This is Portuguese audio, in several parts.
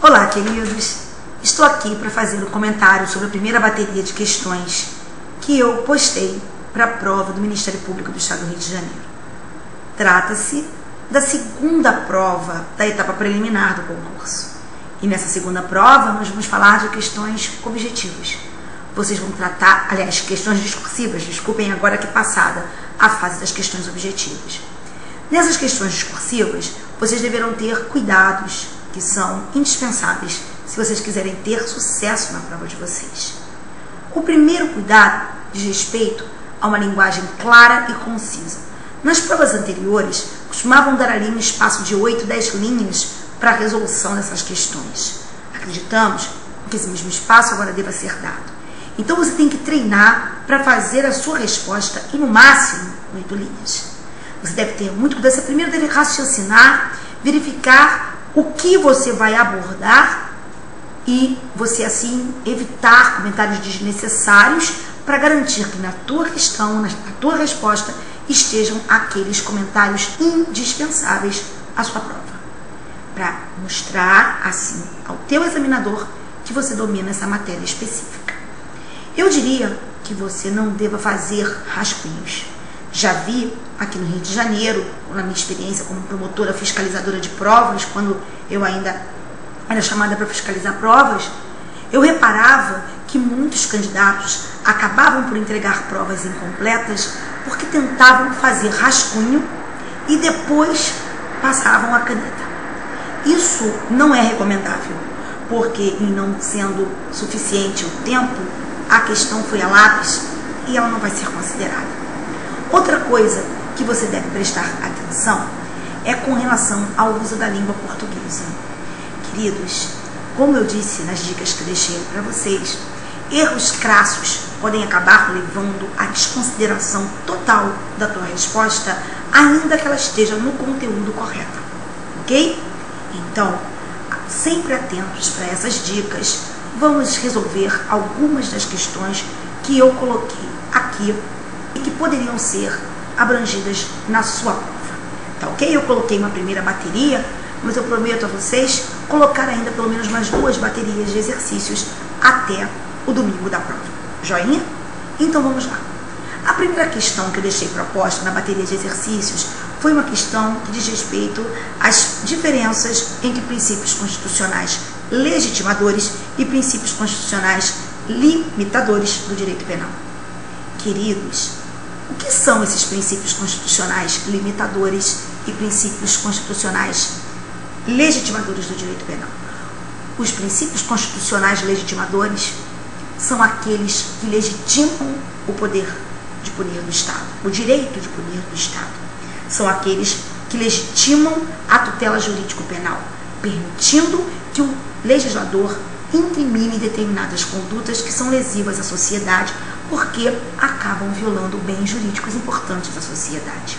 Olá, queridos! Estou aqui para fazer um comentário sobre a primeira bateria de questões que eu postei para a prova do Ministério Público do Estado do Rio de Janeiro. Trata-se da segunda prova da etapa preliminar do concurso. E nessa segunda prova nós vamos falar de questões objetivas. Vocês vão tratar, aliás, questões discursivas, desculpem agora que é passada a fase das questões objetivas. Nessas questões discursivas, vocês deverão ter cuidados que são indispensáveis se vocês quiserem ter sucesso na prova de vocês. O primeiro cuidado diz respeito a uma linguagem clara e concisa. Nas provas anteriores, costumavam dar ali um espaço de 8, 10 linhas para a resolução dessas questões. Acreditamos que esse mesmo espaço agora deva ser dado. Então você tem que treinar para fazer a sua resposta em no máximo 8 linhas. Você deve ter muito cuidado. Você primeiro deve raciocinar, verificar o que você vai abordar e você assim evitar comentários desnecessários para garantir que na tua questão, na tua resposta, estejam aqueles comentários indispensáveis à sua prova. Para mostrar assim ao teu examinador que você domina essa matéria específica. Eu diria que você não deva fazer rascunhos. Já vi aqui no Rio de Janeiro, na minha experiência como promotora fiscalizadora de provas, quando eu ainda era chamada para fiscalizar provas, eu reparava que muitos candidatos acabavam por entregar provas incompletas porque tentavam fazer rascunho e depois passavam a caneta. Isso não é recomendável, porque em não sendo suficiente o tempo, a questão foi a lápis e ela não vai ser considerada. Outra coisa que você deve prestar atenção é com relação ao uso da língua portuguesa. Queridos, como eu disse nas dicas que eu deixei para vocês, erros crassos podem acabar levando à desconsideração total da tua resposta, ainda que ela esteja no conteúdo correto, ok? Então, sempre atentos para essas dicas, vamos resolver algumas das questões que eu coloquei aqui e que poderiam ser abrangidas na sua prova. Tá ok? Eu coloquei uma primeira bateria, mas eu prometo a vocês colocar ainda pelo menos umas 2 baterias de exercícios até o domingo da prova. Joinha? Então vamos lá. A primeira questão que eu deixei proposta na bateria de exercícios foi uma questão que diz respeito às diferenças entre princípios constitucionais legitimadores e princípios constitucionais limitadores do direito penal. Queridos, o que são esses princípios constitucionais limitadores e princípios constitucionais legitimadores do direito penal? Os princípios constitucionais legitimadores são aqueles que legitimam o poder de punir do Estado, o direito de punir do Estado. São aqueles que legitimam a tutela jurídico-penal, permitindo que o legislador incrimine determinadas condutas que são lesivas à sociedade, porque acabam violando bens jurídicos importantes da sociedade.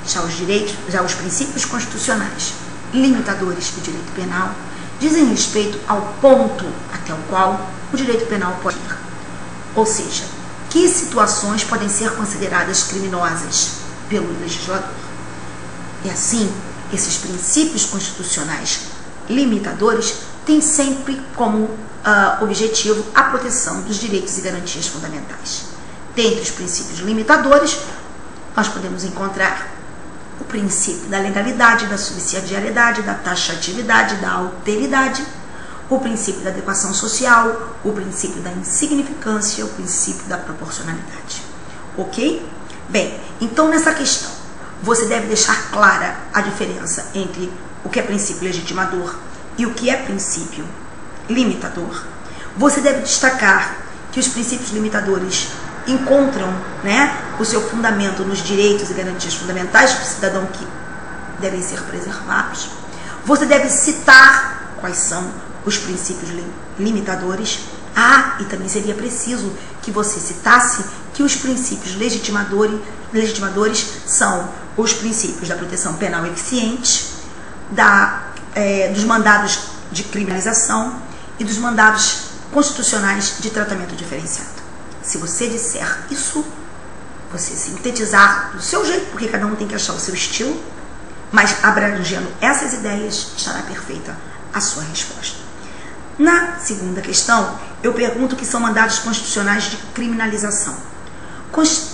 Já os princípios constitucionais limitadores do direito penal dizem respeito ao ponto até o qual o direito penal pode ir. Ou seja, que situações podem ser consideradas criminosas pelo legislador. E assim, esses princípios constitucionais limitadores têm sempre como objetivo a proteção dos direitos e garantias fundamentais. Dentre os princípios limitadores, nós podemos encontrar o princípio da legalidade, da subsidiariedade, da taxatividade, da alteridade, o princípio da adequação social, o princípio da insignificância, o princípio da proporcionalidade. Ok? Bem, então nessa questão, você deve deixar clara a diferença entre o que é princípio legitimador e o que é princípio limitador. Você deve destacar que os princípios limitadores encontram, o seu fundamento nos direitos e garantias fundamentais do cidadão que devem ser preservados. Você deve citar quais são os princípios limitadores. E também seria preciso que você citasse que os princípios legitimadores são os princípios da proteção penal eficiente, dos mandados de criminalização e dos mandados constitucionais de tratamento diferenciado. Se você disser isso, você sintetizar do seu jeito, porque cada um tem que achar o seu estilo, Mas abrangendo essas ideias, estará perfeita a sua resposta. Na segunda questão, eu pergunto o que são mandados constitucionais de criminalização.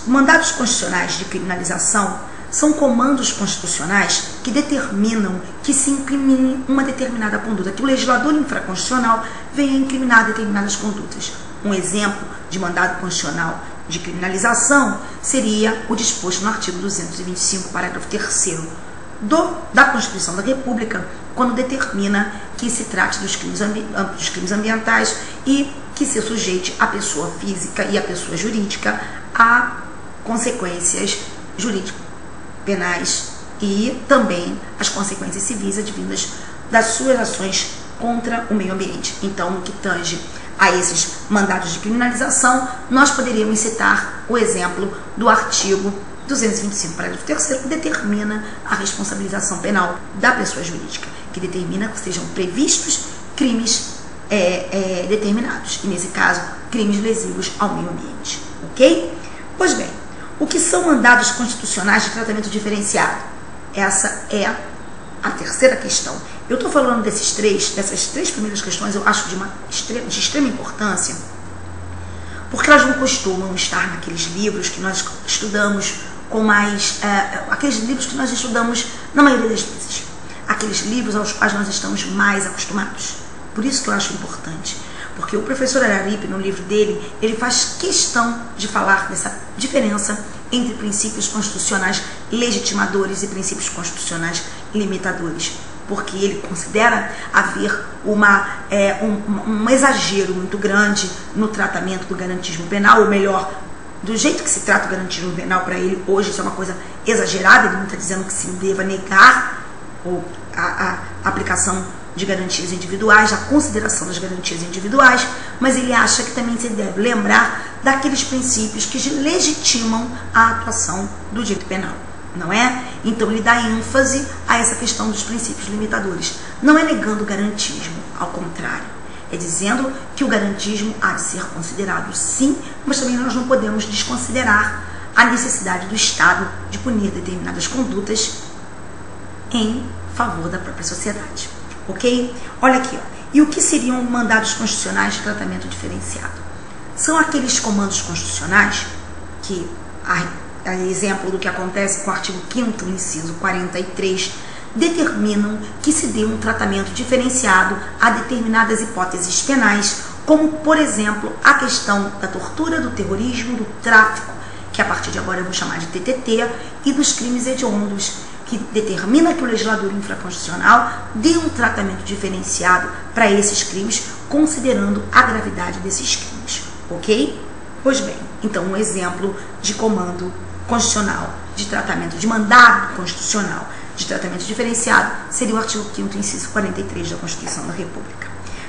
Mandados constitucionais de criminalização são comandos constitucionais que determinam que se incrimine uma determinada conduta, que o legislador infraconstitucional venha incriminar determinadas condutas. Um exemplo de mandado constitucional de criminalização seria o disposto no artigo 225, parágrafo 3º da Constituição da República, quando determina que se trate dos crimes ambientais e que se sujeite a pessoa física e a pessoa jurídica a consequências jurídicas, penais e também as consequências civis advindas das suas ações contra o meio ambiente. Então, no que tange a esses mandados de criminalização, nós poderíamos citar o exemplo do artigo 225, parágrafo 3º, que determina a responsabilização penal da pessoa jurídica, que determina que sejam previstos crimes determinados, e nesse caso, crimes lesivos ao meio ambiente, ok? Pois bem, o que são mandados constitucionais de tratamento diferenciado? Essa é a terceira questão. Eu estou falando dessas três primeiras questões, eu acho de extrema importância, porque elas não costumam estar naqueles livros que nós estudamos com mais, aqueles livros que nós estudamos na maioria das vezes, aqueles livros aos quais nós estamos mais acostumados. Por isso que eu acho importante, porque o professor Araripe, no livro dele, ele faz questão de falar dessa diferença entre princípios constitucionais legitimadores e princípios constitucionais limitadores, porque ele considera haver um exagero muito grande no tratamento do garantismo penal, ou melhor, do jeito que se trata o garantismo penal para ele hoje, isso é uma coisa exagerada. Ele não está dizendo que se deva negar a aplicação de garantias individuais, a consideração das garantias individuais, mas ele acha que também se deve lembrar daqueles princípios que legitimam a atuação do direito penal, não é? Então ele dá ênfase a essa questão dos princípios limitadores. Não é negando o garantismo, ao contrário, é dizendo que o garantismo há de ser considerado sim, mas também nós não podemos desconsiderar a necessidade do Estado de punir determinadas condutas em favor da própria sociedade. Ok? Olha aqui, ó. E o que seriam mandados constitucionais de tratamento diferenciado? São aqueles comandos constitucionais que, a exemplo do que acontece com o artigo 5º, inciso 43, determinam que se dê um tratamento diferenciado a determinadas hipóteses penais, como, por exemplo, a questão da tortura, do terrorismo, do tráfico, que a partir de agora eu vou chamar de TTT, e dos crimes hediondos, que determina que o legislador infraconstitucional dê um tratamento diferenciado para esses crimes, considerando a gravidade desses crimes, ok? Pois bem, então um exemplo de comando constitucional, de tratamento, de mandado constitucional, de tratamento diferenciado, seria o artigo 5º, inciso 43 da Constituição da República.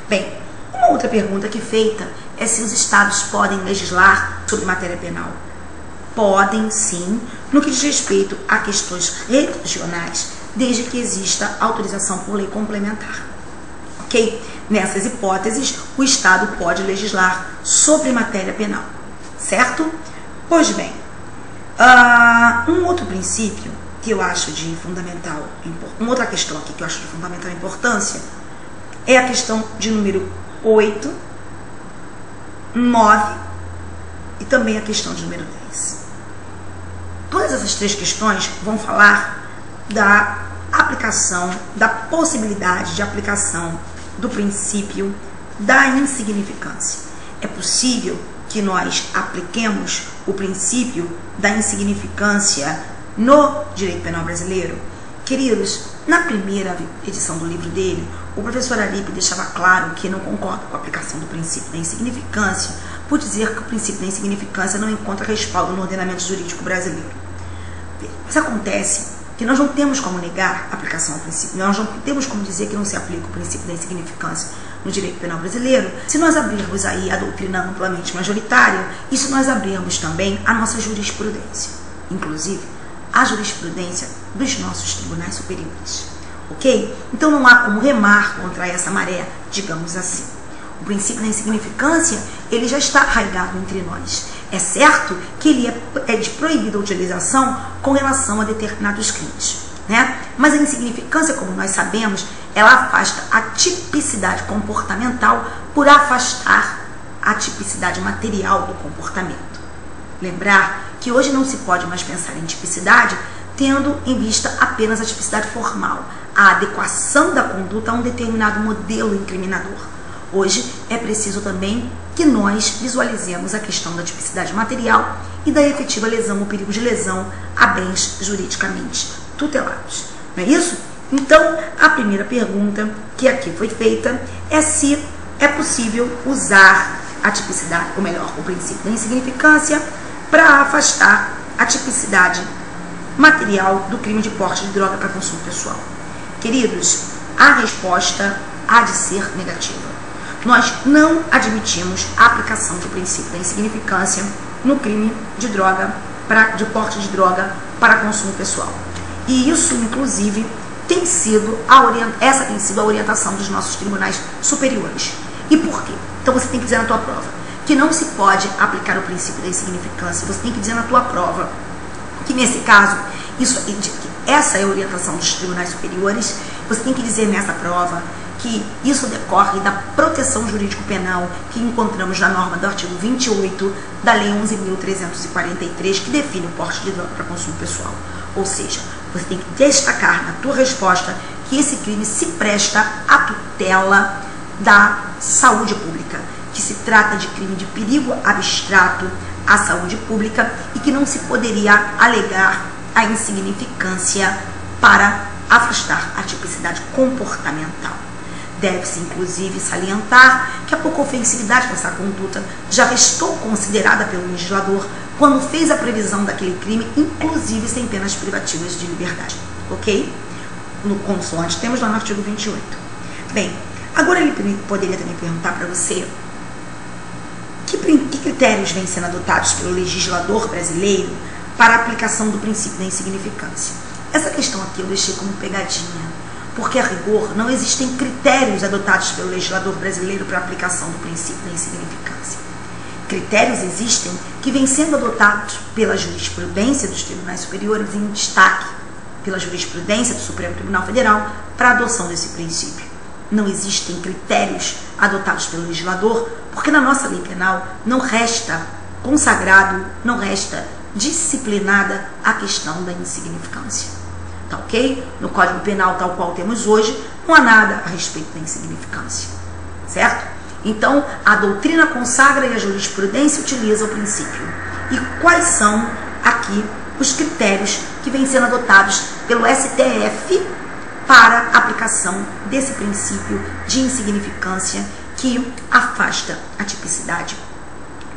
Bem, uma outra pergunta que é feita é se os estados podem legislar sobre matéria penal. Podem sim, no que diz respeito a questões regionais, desde que exista autorização por lei complementar. Ok? Nessas hipóteses, o Estado pode legislar sobre matéria penal. Certo? Pois bem, um outro princípio que eu acho de fundamental, uma outra questão aqui que eu acho de fundamental importância, é a questão de número 8, 9 e também a questão de número 10. Todas essas três questões vão falar da aplicação, da possibilidade de aplicação do princípio da insignificância. É possível que nós apliquemos o princípio da insignificância no direito penal brasileiro? Queridos, na primeira edição do livro dele, o professor Araripe deixava claro que não concorda com a aplicação do princípio da insignificância, por dizer que o princípio da insignificância não encontra respaldo no ordenamento jurídico brasileiro. Mas acontece que nós não temos como negar a aplicação ao princípio, nós não temos como dizer que não se aplica o princípio da insignificância no direito penal brasileiro, se nós abrirmos aí a doutrina amplamente majoritária e se nós abrirmos também a nossa jurisprudência, inclusive a jurisprudência dos nossos tribunais superiores, ok? Então não há como remar contra essa maré, digamos assim. O princípio da insignificância, ele já está arraigado entre nós. É certo que ele é de proibida utilização com relação a determinados crimes, né? Mas a insignificância, como nós sabemos, ela afasta a tipicidade comportamental por afastar a tipicidade material do comportamento. Lembrar que hoje não se pode mais pensar em tipicidade tendo em vista apenas a tipicidade formal, a adequação da conduta a um determinado modelo incriminador. Hoje é preciso também que nós visualizemos a questão da tipicidade material e da efetiva lesão ou perigo de lesão a bens juridicamente tutelados. Não é isso? Então, a primeira pergunta que aqui foi feita é se é possível usar a tipicidade, ou melhor, o princípio da insignificância, para afastar a tipicidade material do crime de porte de droga para consumo pessoal. Queridos, a resposta há de ser negativa. Nós não admitimos a aplicação do princípio da insignificância no crime de droga, de porte de droga para consumo pessoal. E isso, inclusive, essa tem sido a orientação dos nossos tribunais superiores. E por quê? Então você tem que dizer na tua prova que não se pode aplicar o princípio da insignificância. Você tem que dizer na tua prova que nesse caso, essa é a orientação dos tribunais superiores. Você tem que dizer nessa prova que isso decorre da proteção jurídico-penal que encontramos na norma do artigo 28 da Lei 11.343, que define o porte de droga para consumo pessoal. Ou seja, você tem que destacar na tua resposta que esse crime se presta à tutela da saúde pública, que se trata de crime de perigo abstrato à saúde pública e que não se poderia alegar a insignificância para afastar a tipicidade comportamental. Deve-se, inclusive, salientar que a pouca ofensividade dessa conduta já restou considerada pelo legislador quando fez a previsão daquele crime, inclusive sem penas privativas de liberdade. Ok? No consoante, temos lá no artigo 28. Bem, agora ele poderia também perguntar para você que critérios vêm sendo adotados pelo legislador brasileiro para a aplicação do princípio da insignificância. Essa questão aqui eu deixei como pegadinha, porque a rigor não existem critérios adotados pelo legislador brasileiro para a aplicação do princípio da insignificância. Critérios existem que vêm sendo adotados pela jurisprudência dos tribunais superiores, em destaque pela jurisprudência do Supremo Tribunal Federal, para a adoção desse princípio. Não existem critérios adotados pelo legislador, porque na nossa lei penal não resta consagrado, não resta disciplinada a questão da insignificância. Tá ok? No Código Penal tal qual temos hoje, não há nada a respeito da insignificância. Certo? Então, a doutrina consagra e a jurisprudência utiliza o princípio. E quais são aqui os critérios que vêm sendo adotados pelo STF para a aplicação desse princípio de insignificância que afasta a tipicidade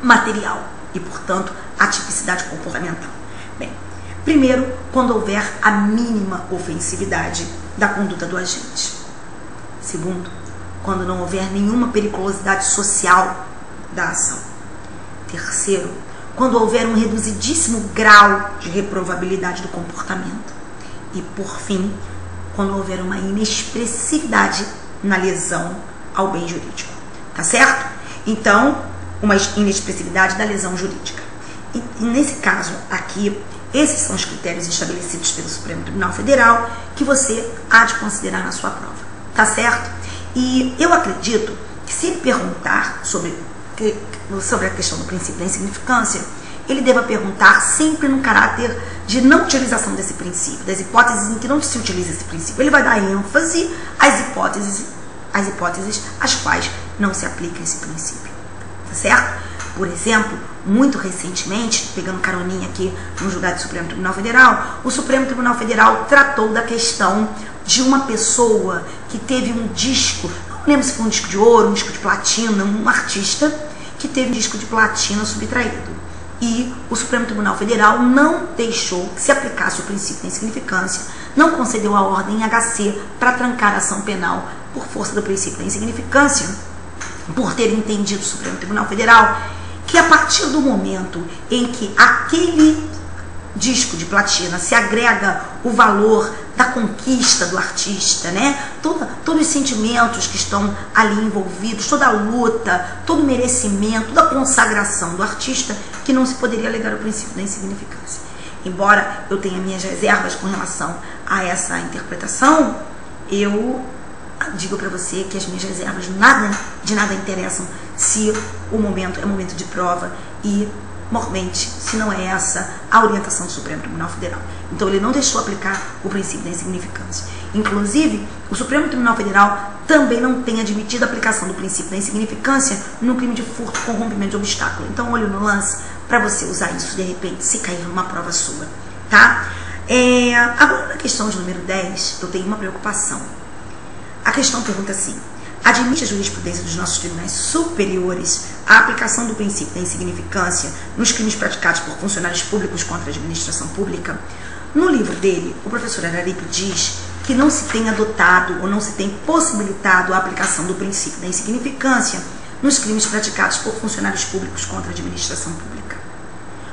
material e, portanto, a tipicidade comportamental? Bem, primeiro, quando houver a mínima ofensividade da conduta do agente. Segundo, quando não houver nenhuma periculosidade social da ação. Terceiro, quando houver um reduzidíssimo grau de reprovabilidade do comportamento. E, por fim, quando houver uma inexpressividade na lesão ao bem jurídico. Tá certo? Então, uma inexpressividade da lesão jurídica. E nesse caso aqui, esses são os critérios estabelecidos pelo Supremo Tribunal Federal que você há de considerar na sua prova. Tá certo? E eu acredito que se ele perguntar sobre a questão do princípio da insignificância, ele deva perguntar sempre no caráter de não utilização desse princípio, das hipóteses em que não se utiliza esse princípio. Ele vai dar ênfase às hipóteses às quais não se aplica esse princípio. Tá certo? Por exemplo, muito recentemente, pegando caroninha aqui no julgado do Supremo Tribunal Federal, o Supremo Tribunal Federal tratou da questão de uma pessoa que teve um disco, não lembro se foi um disco de ouro, um disco de platina, um artista que teve um disco de platina subtraído. E o Supremo Tribunal Federal não deixou que se aplicasse o princípio da insignificância, não concedeu a ordem em HC para trancar a ação penal por força do princípio da insignificância, por ter entendido o Supremo Tribunal Federal que a partir do momento em que aquele disco de platina se agrega o valor da conquista do artista, né? Todos os sentimentos que estão ali envolvidos, toda a luta, todo o merecimento, toda a consagração do artista, que não se poderia alegar o princípio da insignificância. Embora eu tenha minhas reservas com relação a essa interpretação, eu digo para você que as minhas reservas de nada interessam se o momento é momento de prova e, mormente, se não é essa a orientação do Supremo Tribunal Federal. Então ele não deixou aplicar o princípio da insignificância. Inclusive, o Supremo Tribunal Federal também não tem admitido a aplicação do princípio da insignificância no crime de furto com rompimento de obstáculo. Então, olho no lance para você usar isso, de repente, se cair numa prova sua, tá? Agora, na questão de número 10, eu tenho uma preocupação. A questão pergunta assim: admite a jurisprudência dos nossos tribunais superiores a aplicação do princípio da insignificância nos crimes praticados por funcionários públicos contra a administração pública? No livro dele, o professor Araripe diz que não se tem adotado ou não se tem possibilitado a aplicação do princípio da insignificância nos crimes praticados por funcionários públicos contra a administração pública.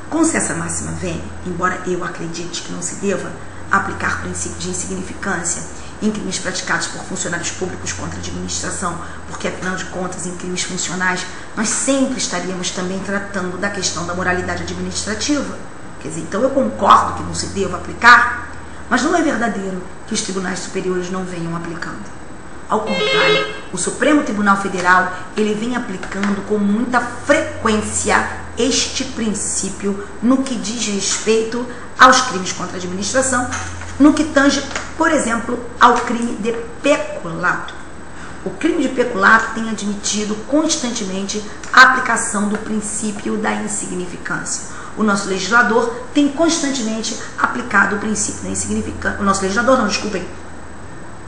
Com essa máxima vem, embora eu acredite que não se deva aplicar o princípio de insignificância em crimes praticados por funcionários públicos contra a administração, porque, afinal de contas, em crimes funcionais, nós sempre estaríamos também tratando da questão da moralidade administrativa. Quer dizer, então eu concordo que não se deva aplicar, mas não é verdadeiro que os tribunais superiores não venham aplicando. Ao contrário, o Supremo Tribunal Federal, ele vem aplicando com muita frequência este princípio no que diz respeito aos crimes contra a administração, no que tange, por exemplo, ao crime de peculato. O crime de peculato tem admitido constantemente a aplicação do princípio da insignificância. O nosso legislador tem constantemente aplicado o princípio da insignificância. O nosso legislador, não, desculpem,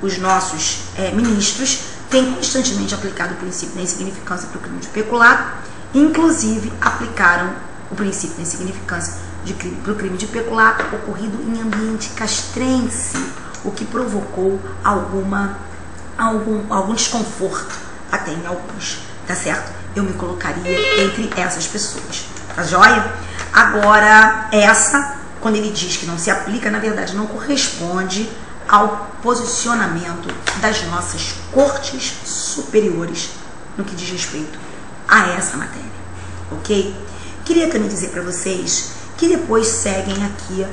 os nossos ministros têm constantemente aplicado o princípio da insignificância para o crime de peculato, inclusive aplicaram o princípio da insignificância para o crime de peculato ocorrido em ambiente castrense, o que provocou algum desconforto até em alguns, tá certo? Eu me colocaria entre essas pessoas, tá joia? Agora, quando ele diz que não se aplica, na verdade não corresponde ao posicionamento das nossas cortes superiores no que diz respeito a essa matéria, ok? Queria também dizer para vocês que depois seguem aqui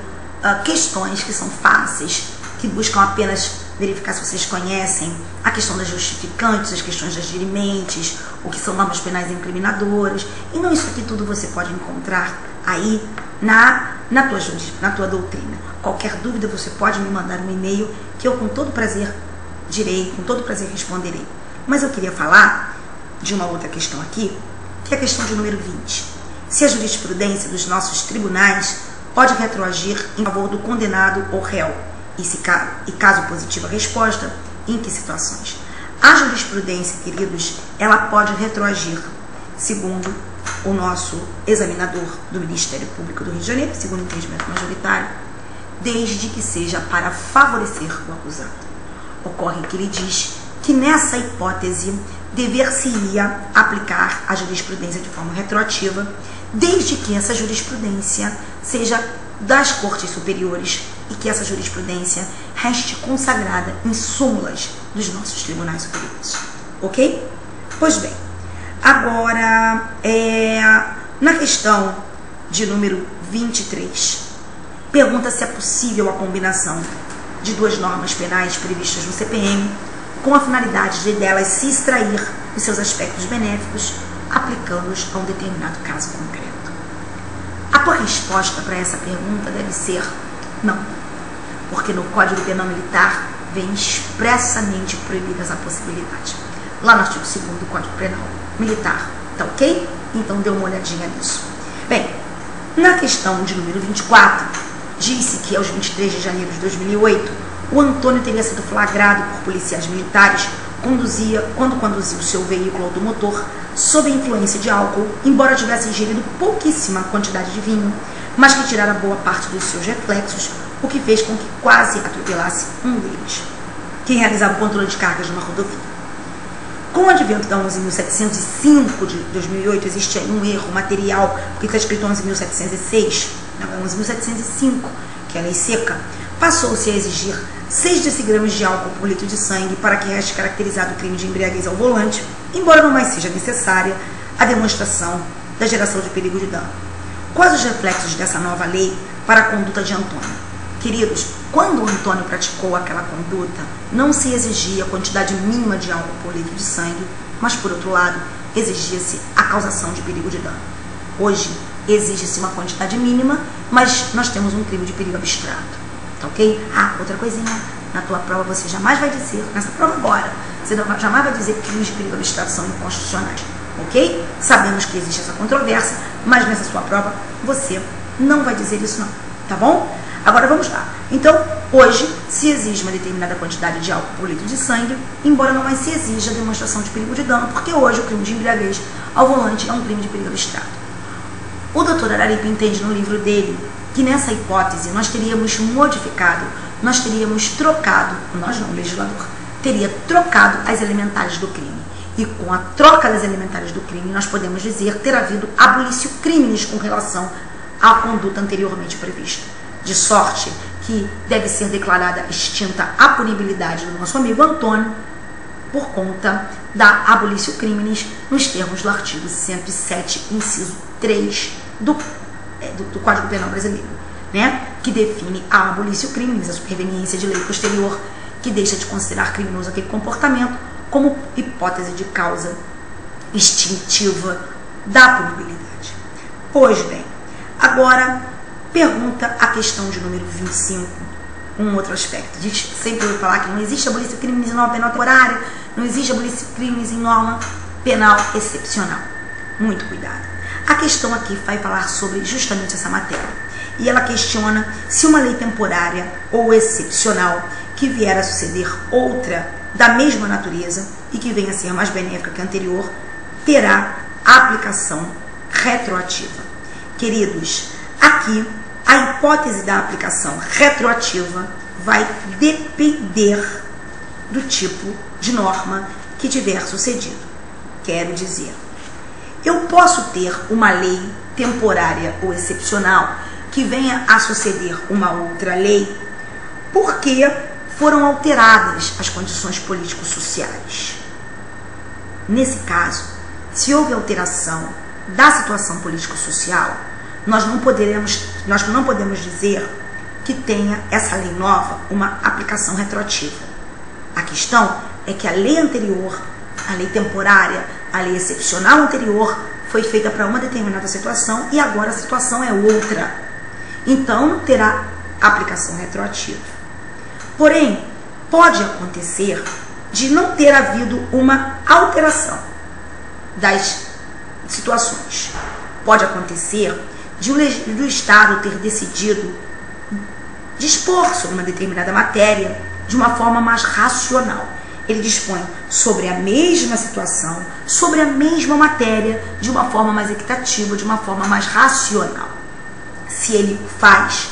questões que são fáceis, que buscam apenas verificar se vocês conhecem a questão das justificantes, as questões das dirimentes, o que são normas penais incriminadoras. E não, isso aqui tudo você pode encontrar aí na tua doutrina. Qualquer dúvida você pode me mandar um e-mail que eu com todo prazer responderei. Mas eu queria falar de uma outra questão aqui, que é a questão de número 20. Se a jurisprudência dos nossos tribunais pode retroagir em favor do condenado ou réu, e caso positiva a resposta, em que situações? A jurisprudência, queridos, ela pode retroagir, segundo o nosso examinador do Ministério Público do Rio de Janeiro, segundo o entendimento majoritário, desde que seja para favorecer o acusado. Ocorre que ele diz que nessa hipótese dever-se-ia aplicar a jurisprudência de forma retroativa, desde que essa jurisprudência seja das cortes superiores e que essa jurisprudência reste consagrada em súmulas dos nossos tribunais superiores. Ok? Pois bem, agora, na questão de número 23, pergunta se é possível a combinação de duas normas penais previstas no CPM com a finalidade de delas se extrair os seus aspectos benéficos, aplicando-os a um determinado caso concreto. A resposta para essa pergunta deve ser não, porque no Código Penal Militar vem expressamente proibida essa possibilidade. Lá no artigo 2º do Código Penal Militar, tá ok? Então dê uma olhadinha nisso. Bem, na questão de número 24, disse que aos 23 de janeiro de 2008, o Antônio teria sido flagrado por policiais militares quando conduzia o seu veículo automotor sob a influência de álcool, embora tivesse ingerido pouquíssima quantidade de vinho, mas que tirara boa parte dos seus reflexos, o que fez com que quase atropelasse um deles, que realizava o controle de cargas numa rodovia. Com o advento da 11.705 de 2008, existe aí um erro material, porque está escrito 11.706, não, é 11.705, que é a lei seca. Passou-se a exigir 6 decigramas de álcool por litro de sangue para que reste caracterizado o crime de embriaguez ao volante, embora não mais seja necessária a demonstração da geração de perigo de dano. Quais os reflexos dessa nova lei para a conduta de Antônio? Queridos, Quando o Antônio praticou aquela conduta, não se exigia a quantidade mínima de álcool por litro de sangue, mas, por outro lado, exigia-se a causação de perigo de dano. Hoje, exige-se uma quantidade mínima, mas nós temos um crime de perigo abstrato. Tá ok? Ah, outra coisinha, na tua prova você jamais vai dizer, nessa prova agora, você jamais vai dizer que crimes de perigo abstrato são inconstitucionais. Ok? Sabemos que existe essa controvérsia, mas nessa sua prova você não vai dizer isso não. Tá bom? Agora vamos lá. Então, hoje se exige uma determinada quantidade de álcool por litro de sangue, embora não mais se exija a demonstração de perigo de dano, porque hoje o crime de embriaguez ao volante é um crime de perigo abstrato. O Dr. Araripe entende no livro dele que nessa hipótese nós teríamos modificado, nós teríamos trocado, nós não, o legislador, teria trocado as elementares do crime. E com a troca das elementares do crime, nós podemos dizer ter havido abolicio criminis com relação à conduta anteriormente prevista. De sorte que deve ser declarada extinta a punibilidade do nosso amigo Antônio por conta da abolicio criminis nos termos do artigo 107, inciso 3 do Código Penal Brasileiro, né? Que define a abolicio criminis, a superveniência de lei posterior que deixa de considerar criminoso aquele comportamento como hipótese de causa extintiva da punibilidade. Pois bem, agora pergunta a questão de número 25, um outro aspecto. A gente sempre ouve falar que não existe abolicio criminis em norma penal temporária, não existe abolicio criminis em norma penal excepcional. Muito cuidado. A questão aqui vai falar sobre justamente essa matéria. E ela questiona se uma lei temporária ou excepcional que vier a suceder outra da mesma natureza e que venha a ser mais benéfica que a anterior, terá aplicação retroativa. Queridos, aqui a hipótese da aplicação retroativa vai depender do tipo de norma que tiver sucedido. Quero dizer, eu posso ter uma lei temporária ou excepcional que venha a suceder uma outra lei porque foram alteradas as condições político-sociais. Nesse caso, se houve alteração da situação político-social, nós não podemos dizer que tenha essa lei nova uma aplicação retroativa. A questão é que a lei anterior, a lei temporária, a lei excepcional anterior foi feita para uma determinada situação e agora a situação é outra. Então não terá aplicação retroativa. Porém, pode acontecer de não ter havido uma alteração das situações. Pode acontecer de o Estado ter decidido dispor sobre uma determinada matéria de uma forma mais racional. Ele dispõe sobre a mesma situação, sobre a mesma matéria, de uma forma mais equitativa, de uma forma mais racional. Se ele faz,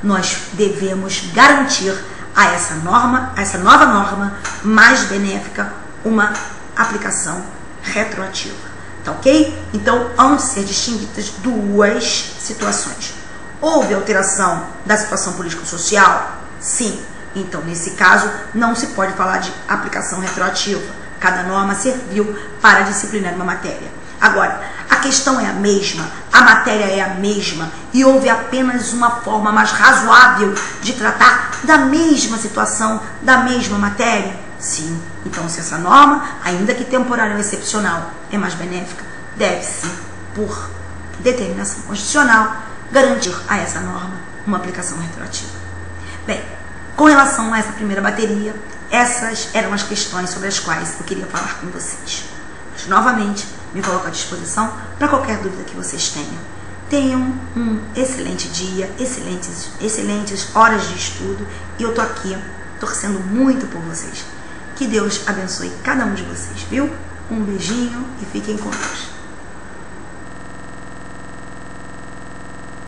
nós devemos garantir a essa nova norma mais benéfica, uma aplicação retroativa. Tá ok? Então, hão de ser distinguidas duas situações. Houve alteração da situação político-social? Sim. Então, nesse caso, não se pode falar de aplicação retroativa. Cada norma serviu para disciplinar uma matéria. Agora, a questão é a mesma, a matéria é a mesma e houve apenas uma forma mais razoável de tratar da mesma situação, da mesma matéria? Sim. Então, se essa norma, ainda que temporária ou excepcional, é mais benéfica, deve-se, por determinação constitucional, garantir a essa norma uma aplicação retroativa. Bem, com relação a essa primeira bateria, essas eram as questões sobre as quais eu queria falar com vocês. Mas, novamente, me coloco à disposição para qualquer dúvida que vocês tenham. Tenham um excelente dia, excelentes horas de estudo e eu tô aqui torcendo muito por vocês. Que Deus abençoe cada um de vocês, viu? Um beijinho e fiquem com Deus.